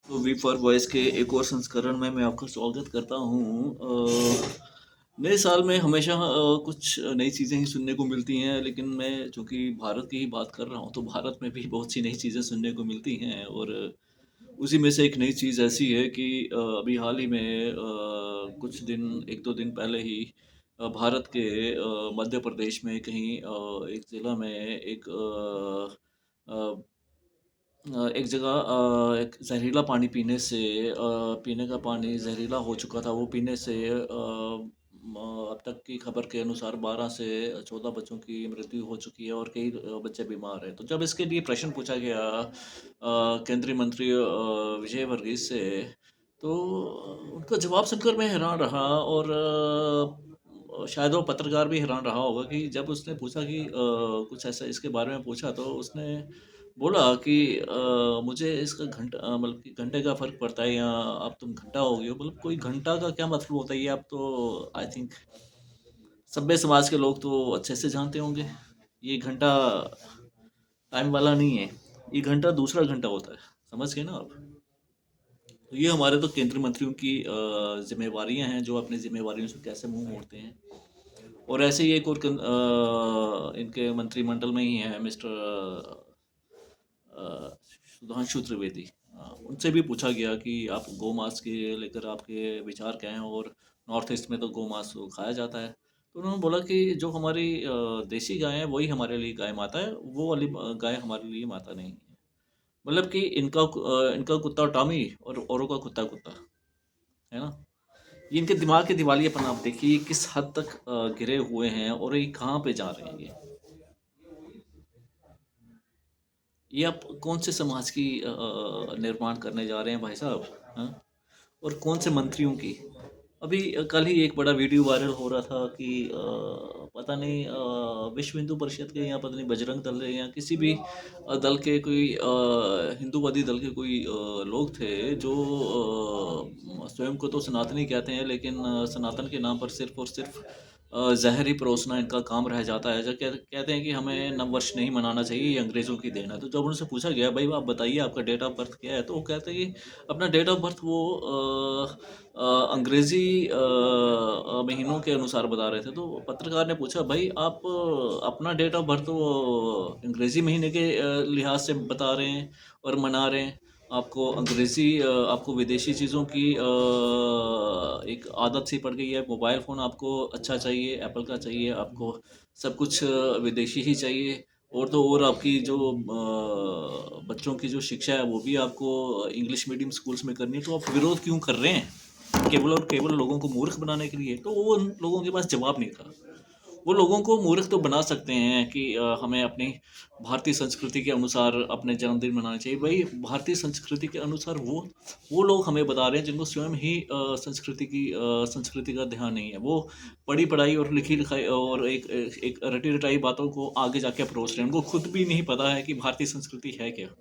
तो we for voice के एक और संस्करण में मैं आपका स्वागत करता हूँ। नए साल में हमेशा कुछ नई चीज़ें ही सुनने को मिलती हैं, लेकिन मैं चूँकि भारत की ही बात कर रहा हूँ, तो भारत में भी बहुत सी नई चीज़ें सुनने को मिलती हैं और उसी में से एक नई चीज़ ऐसी है कि अभी हाल ही में कुछ दिन 1-2 दिन पहले ही भारत के मध्य प्रदेश में कहीं एक ज़िला में एक जगह एक ज़हरीला पानी पीने का पानी ज़हरीला हो चुका था। वो पीने से अब तक की खबर के अनुसार 12 से 14 बच्चों की मृत्यु हो चुकी है और कई बच्चे बीमार हैं। तो जब इसके लिए प्रश्न पूछा गया केंद्रीय मंत्री विजय वर्गीस से, तो उनका जवाब सुनकर मैं हैरान रहा और शायद वो पत्रकार भी हैरान रहा होगा कि जब उसने पूछा कि कुछ ऐसा इसके बारे में पूछा, तो उसने बोला कि मुझे इसका मतलब कि घंटे का फ़र्क पड़ता है, या अब तुम घंटा हो गए हो। मतलब कोई घंटा का क्या मतलब होता है, ये आप तो आई थिंक सभ्य समाज के लोग तो अच्छे से जानते होंगे। ये घंटा टाइम वाला नहीं है, ये घंटा दूसरा घंटा होता है। समझ गए ना आप? तो ये हमारे तो केंद्रीय मंत्रियों की ज़िम्मेवारियाँ हैं, जो अपनी ज़िम्मेवारियों से कैसे मुँह मोड़ते हैं। और ऐसे ही एक और इनके मंत्रिमंडल में ही है मिस्टर सुधांशु त्रिवेदी। उनसे भी पूछा गया कि आप गौ-मांस के लेकर आपके विचार क्या हैं, और नॉर्थ ईस्ट में तो गौ-मांस खाया जाता है। तो उन्होंने बोला कि जो हमारी देसी गाय है वही हमारे लिए गाय माता है, वो वाली गाय हमारे लिए माता नहीं है। मतलब कि इनका कुत्ता टॉमी और औरों का कुत्ता कुत्ता, है ना? ये इनके दिमाग के दिवालियेपन आप देखिए, ये किस हद तक गिरे हुए हैं और ये कहाँ पे जा रहे हैं ये। ये आप कौन से समाज की निर्माण करने जा रहे हैं भाई साहब? हाँ? और कौन से मंत्रियों की? अभी कल ही एक बड़ा वीडियो वायरल हो रहा था कि पता नहीं विश्व हिंदू परिषद के, या पता नहीं बजरंग दल है, या किसी भी दल के कोई हिंदूवादी दल के कोई लोग थे जो स्वयं को तो सनातनी कहते हैं, लेकिन सनातन के नाम पर सिर्फ और सिर्फ ज़हर ही परोसना इनका काम रह जाता है। जो कहते हैं कि हमें नववर्ष नहीं मनाना चाहिए, ये अंग्रेज़ों की देन है। तो जब उनसे पूछा गया, भाई आप बताइए आपका डेट ऑफ बर्थ क्या है? तो वो कहते हैं कि अपना डेट ऑफ बर्थ वो अंग्रेज़ी महीनों के अनुसार बता रहे थे। तो पत्रकार ने पूछा, भाई आप अपना डेट ऑफ बर्थ तो अंग्रेज़ी महीने के लिहाज से बता रहे हैं और मना रहे हैं। आपको विदेशी चीज़ों की एक आदत सी पड़ गई है। मोबाइल फ़ोन आपको अच्छा चाहिए, एप्पल का चाहिए, आपको सब कुछ विदेशी ही चाहिए। और तो और आपकी जो बच्चों की जो शिक्षा है वो भी आपको इंग्लिश मीडियम स्कूल्स में करनी है। तो आप विरोध क्यों कर रहे हैं? केवल और केवल लोगों को मूर्ख बनाने के लिए? तो वो उन लोगों के पास जवाब नहीं था। वो लोगों को मूर्ख तो बना सकते हैं कि हमें अपनी भारतीय संस्कृति के अनुसार अपने जन्मदिन मनाना चाहिए। भई भारतीय संस्कृति के अनुसार वो लोग हमें बता रहे हैं जिनको स्वयं ही संस्कृति का ध्यान नहीं है। वो पढ़ी-पढ़ाई और लिखी-लिखाई और एक रटी-रटाई बातों को आगे जाके परोस रहे हैं। उनको खुद भी नहीं पता है कि भारतीय संस्कृति है क्या?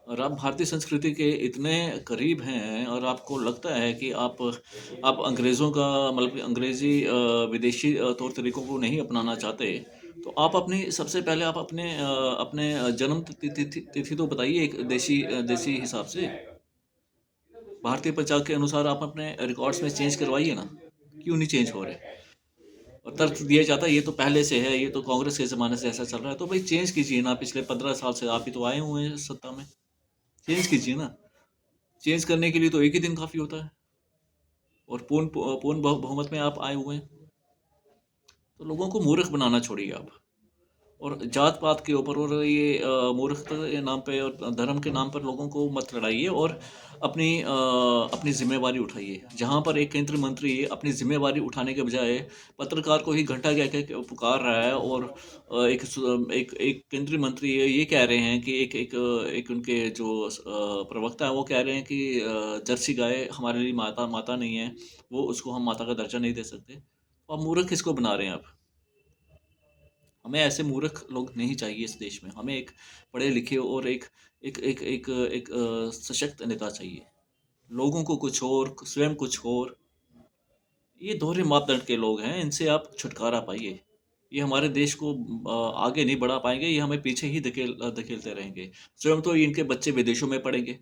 और आप भारतीय संस्कृति के इतने करीब हैं और आपको लगता है कि आप अंग्रेज़ों का मतलब कि अंग्रेज़ी विदेशी तौर तरीकों को नहीं अपनाना चाहते, तो आप अपनी सबसे पहले आप अपने जन्म तिथि तो बताइए एक देसी हिसाब से। भारतीय पंचांग के अनुसार आप अपने रिकॉर्ड्स में चेंज करवाइए ना, क्यों नहीं चेंज हो रहे? और तर्क दिया जाता है ये तो पहले से है, ये तो कांग्रेस के ज़माने से ऐसा चल रहा है, तो भाई चेंज कीजिए ना। पिछले 15 साल से आप ही तो आए हुए हैं सत्ता में, चेंज कीजिए ना। चेंज करने के लिए तो एक ही दिन काफ़ी होता है, और पूर्ण बहुमत में आप आए हुए हैं। तो लोगों को मूर्ख बनाना छोड़िए आप। और जात-पात के ऊपर और ये मूर्खता के नाम पे और धर्म के नाम पर लोगों को मत लड़ाइए, और अपनी ज़िम्मेवारी उठाइए। जहाँ पर एक केंद्रीय मंत्री अपनी ज़िम्मेवारी उठाने के बजाय पत्रकार को ही घंटा कह के पुकार रहा है, और एक एक केंद्रीय मंत्री ये कह रहे हैं कि एक उनके जो प्रवक्ता हैं वो कह रहे हैं कि जर्सी गाय हमारे लिए माता माता नहीं है, वो उसको हम माता का दर्जा नहीं दे सकते। तो आप मूर्ख किसको बना रहे हैं आप? हमें ऐसे मूर्ख लोग नहीं चाहिए इस देश में। हमें एक पढ़े-लिखे और एक सशक्त नेता चाहिए। लोगों को कुछ और, स्वयं कुछ और। ये दोहरे मापदंड के लोग हैं, इनसे आप छुटकारा पाइए। ये हमारे देश को आगे नहीं बढ़ा पाएँगे, ये हमें पीछे ही धकेलते रहेंगे। स्वयं तो इनके बच्चे विदेशों में पढ़ेंगे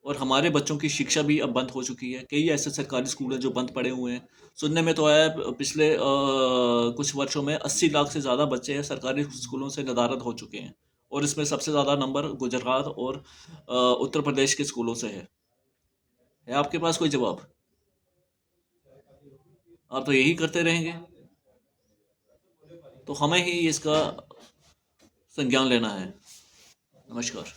और हमारे बच्चों की शिक्षा भी अब बंद हो चुकी है। कई ऐसे सरकारी स्कूल हैं जो बंद पड़े हुए हैं। सुनने में तो आया है पिछले कुछ वर्षों में 80 लाख से ज़्यादा बच्चे हैं सरकारी स्कूलों से नदारद हो चुके हैं और इसमें सबसे ज़्यादा नंबर गुजरात और उत्तर प्रदेश के स्कूलों से है। है आपके पास कोई जवाब? आप तो यही करते रहेंगे। तो हमें ही इसका संज्ञान लेना है। नमस्कार।